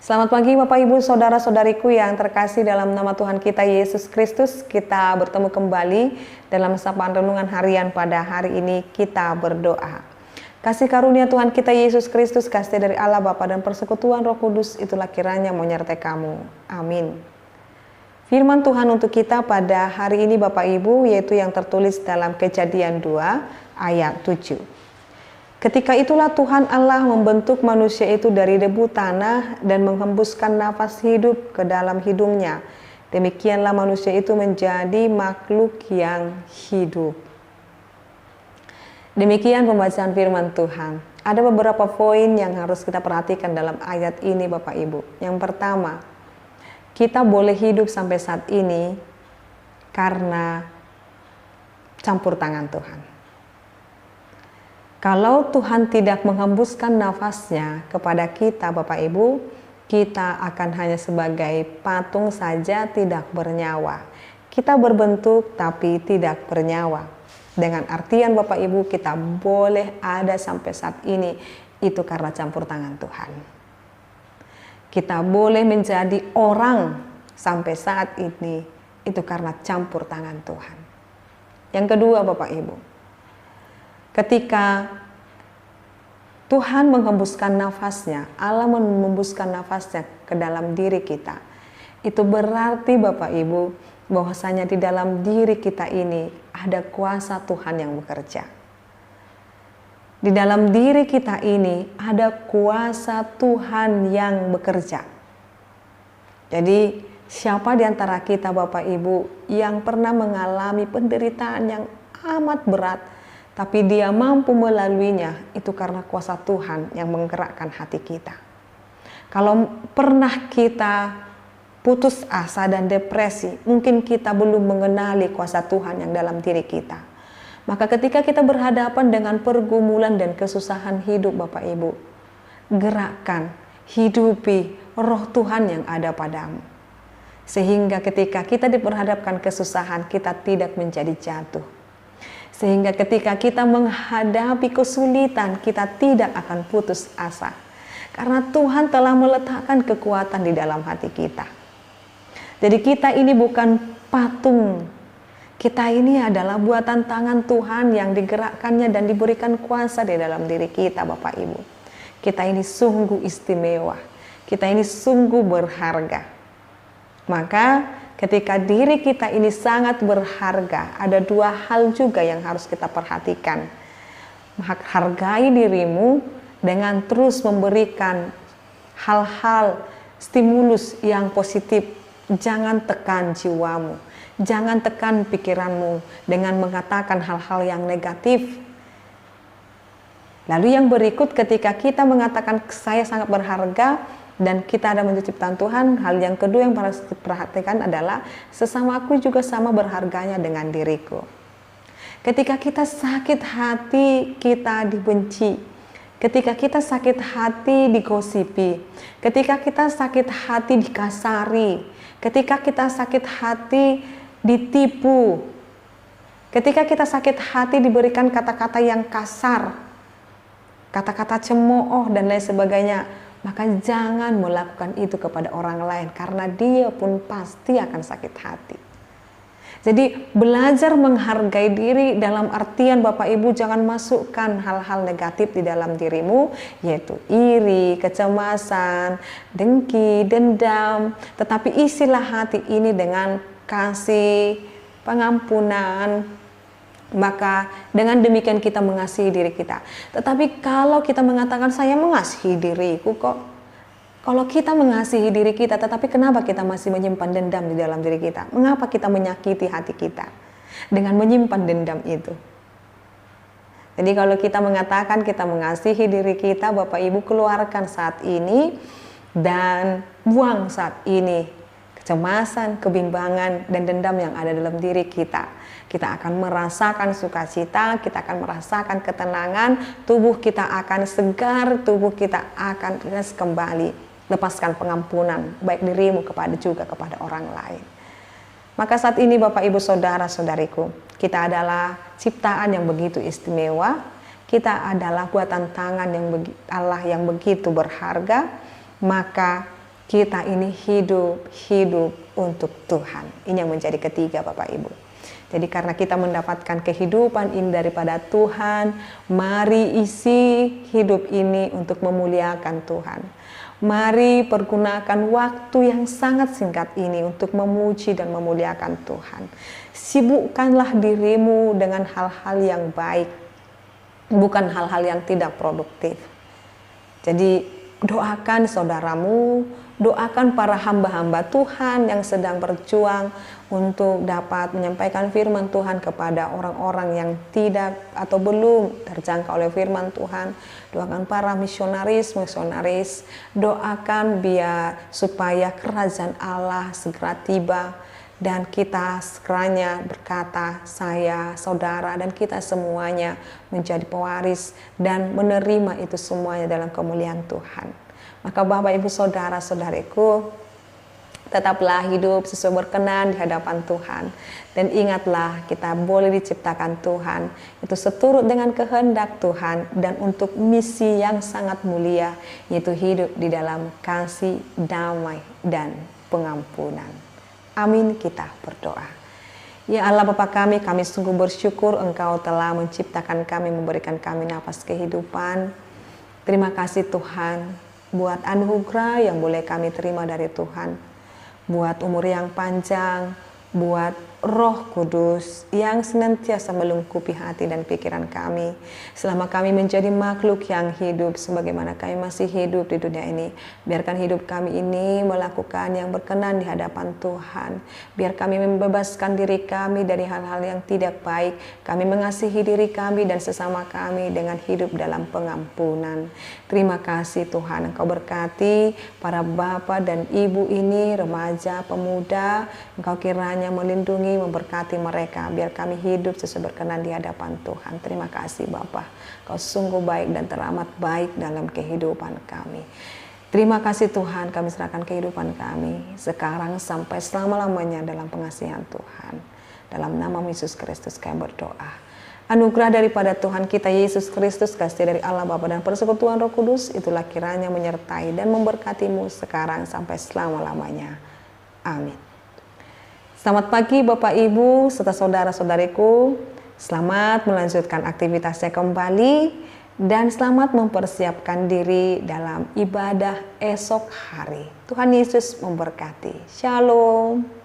Selamat pagi Bapak Ibu Saudara-saudariku yang terkasih dalam nama Tuhan kita Yesus Kristus. Kita bertemu kembali dalam sapaan renungan harian pada hari ini. Kita berdoa. Kasih karunia Tuhan kita Yesus Kristus, kasih dari Allah Bapa dan persekutuan Roh Kudus itulah kiranya menyertai kamu. Amin. Firman Tuhan untuk kita pada hari ini Bapak Ibu yaitu yang tertulis dalam Kejadian 2 ayat 7. Ketika itulah Tuhan Allah membentuk manusia itu dari debu tanah dan menghembuskan nafas hidup ke dalam hidungnya. Demikianlah manusia itu menjadi makhluk yang hidup. Demikian pembacaan firman Tuhan. Ada beberapa poin yang harus kita perhatikan dalam ayat ini Bapak Ibu. Yang pertama, kita boleh hidup sampai saat ini karena campur tangan Tuhan. Kalau Tuhan tidak menghembuskan nafasnya kepada kita Bapak Ibu, kita akan hanya sebagai patung saja tidak bernyawa. Kita berbentuk tapi tidak bernyawa. Dengan artian Bapak Ibu kita boleh ada sampai saat ini itu karena campur tangan Tuhan. Kita boleh menjadi orang sampai saat ini itu karena campur tangan Tuhan. Yang kedua Bapak Ibu, ketika Tuhan menghembuskan nafasnya, Allah menghembuskan nafasnya ke dalam diri kita. Itu berarti Bapak Ibu bahwasanya di dalam diri kita ini ada kuasa Tuhan yang bekerja. Di dalam diri kita ini ada kuasa Tuhan yang bekerja. Jadi siapa di antara kita Bapak Ibu yang pernah mengalami penderitaan yang amat berat, tapi dia mampu melaluinya, itu karena kuasa Tuhan yang menggerakkan hati kita. Kalau pernah kita putus asa dan depresi, mungkin kita belum mengenali kuasa Tuhan yang dalam diri kita. Maka ketika kita berhadapan dengan pergumulan dan kesusahan hidup Bapak Ibu, gerakkan, hidupi roh Tuhan yang ada padamu. Sehingga ketika kita diperhadapkan kesusahan, kita tidak menjadi jatuh. Sehingga ketika kita menghadapi kesulitan, kita tidak akan putus asa. Karena Tuhan telah meletakkan kekuatan di dalam hati kita. Jadi kita ini bukan patung. Kita ini adalah buatan tangan Tuhan yang digerakkannya dan diberikan kuasa di dalam diri kita Bapak Ibu. Kita ini sungguh istimewa. Kita ini sungguh berharga. Maka ketika diri kita ini sangat berharga, ada dua hal juga yang harus kita perhatikan. Hargai dirimu dengan terus memberikan hal-hal stimulus yang positif. Jangan tekan jiwamu, jangan tekan pikiranmu dengan mengatakan hal-hal yang negatif. Lalu yang berikut, ketika kita mengatakan saya sangat berharga, dan kita ada menjadi ciptaan Tuhan, hal yang kedua yang harus diperhatikan adalah sesamaku juga sama berharganya dengan diriku. Ketika kita sakit hati, kita dibenci. Ketika kita sakit hati, digosipi. Ketika kita sakit hati, dikasari. Ketika kita sakit hati, ditipu. Ketika kita sakit hati, diberikan kata-kata yang kasar, kata-kata cemooh dan lain sebagainya. Maka jangan melakukan itu kepada orang lain, karena dia pun pasti akan sakit hati. Jadi belajar menghargai diri dalam artian Bapak Ibu jangan masukkan hal-hal negatif di dalam dirimu, yaitu iri, kecemasan, dengki, dendam. Tetapi isilah hati ini dengan kasih, pengampunan. Maka dengan demikian kita mengasihi diri kita. Tetapi kalau kita mengatakan saya mengasihi diriku kok. Kalau kita mengasihi diri kita, tetapi kenapa kita masih menyimpan dendam di dalam diri kita? Mengapa kita menyakiti hati kita dengan menyimpan dendam itu? Jadi kalau kita mengatakan kita mengasihi diri kita, Bapak Ibu keluarkan saat ini dan buang saat ini kecemasan, kebimbangan, dan dendam yang ada dalam diri kita. Kita akan merasakan sukacita, kita akan merasakan ketenangan, tubuh kita akan segar, tubuh kita akan rileks kembali. Lepaskan pengampunan, baik dirimu juga kepada orang lain. Maka saat ini Bapak Ibu Saudara-saudariku, kita adalah ciptaan yang begitu istimewa, kita adalah buatan tangan yang Allah yang begitu berharga, maka kita ini hidup untuk Tuhan. Ini yang menjadi ketiga Bapak Ibu. Jadi karena kita mendapatkan kehidupan ini daripada Tuhan, mari isi hidup ini untuk memuliakan Tuhan. Mari pergunakan waktu yang sangat singkat ini untuk memuji dan memuliakan Tuhan. Sibukkanlah dirimu dengan hal-hal yang baik, bukan hal-hal yang tidak produktif. Jadi doakan saudaramu, doakan para hamba-hamba Tuhan yang sedang berjuang untuk dapat menyampaikan firman Tuhan kepada orang-orang yang tidak atau belum terjangkau oleh firman Tuhan. Doakan para misionaris, doakan biar supaya kerajaan Allah segera tiba. Dan kita sekiranya berkata, saya, saudara, dan kita semuanya menjadi pewaris dan menerima itu semuanya dalam kemuliaan Tuhan. Maka Bapak Ibu Saudara-saudariku, tetaplah hidup sesuai berkenan di hadapan Tuhan. Dan ingatlah, kita boleh diciptakan Tuhan, itu seturut dengan kehendak Tuhan dan untuk misi yang sangat mulia, yaitu hidup di dalam kasih, damai, dan pengampunan. Amin, kita berdoa. Ya Allah Bapa kami sungguh bersyukur Engkau telah menciptakan kami, memberikan kami nafas kehidupan. Terima kasih Tuhan buat anugerah yang boleh kami terima dari Tuhan. Buat umur yang panjang, buat Roh Kudus yang senantiasa melengkapi hati dan pikiran kami selama kami menjadi makhluk yang hidup sebagaimana kami masih hidup di dunia ini. Biarkan hidup kami ini melakukan yang berkenan di hadapan Tuhan. Biar kami membebaskan diri kami dari hal-hal yang tidak baik. Kami mengasihi diri kami dan sesama kami dengan hidup dalam pengampunan. Terima kasih Tuhan, Engkau berkati para bapak dan ibu ini, remaja, pemuda. Engkau kiranya melindungi, memberkati mereka, biar kami hidup sesuai berkenan di hadapan Tuhan. Terima kasih Bapa, Kau sungguh baik dan teramat baik dalam kehidupan kami. Terima kasih Tuhan, kami serahkan kehidupan kami sekarang sampai selama-lamanya dalam pengasihan Tuhan. Dalam nama Yesus Kristus kami berdoa. Anugerah daripada Tuhan kita Yesus Kristus, kasih dari Allah Bapa dan persekutuan Roh Kudus, itulah kiranya menyertai dan memberkatimu sekarang sampai selama-lamanya. Amin. Selamat pagi Bapak Ibu serta saudara-saudariku. Selamat melanjutkan aktivitasnya kembali dan selamat mempersiapkan diri dalam ibadah esok hari. Tuhan Yesus memberkati. Shalom.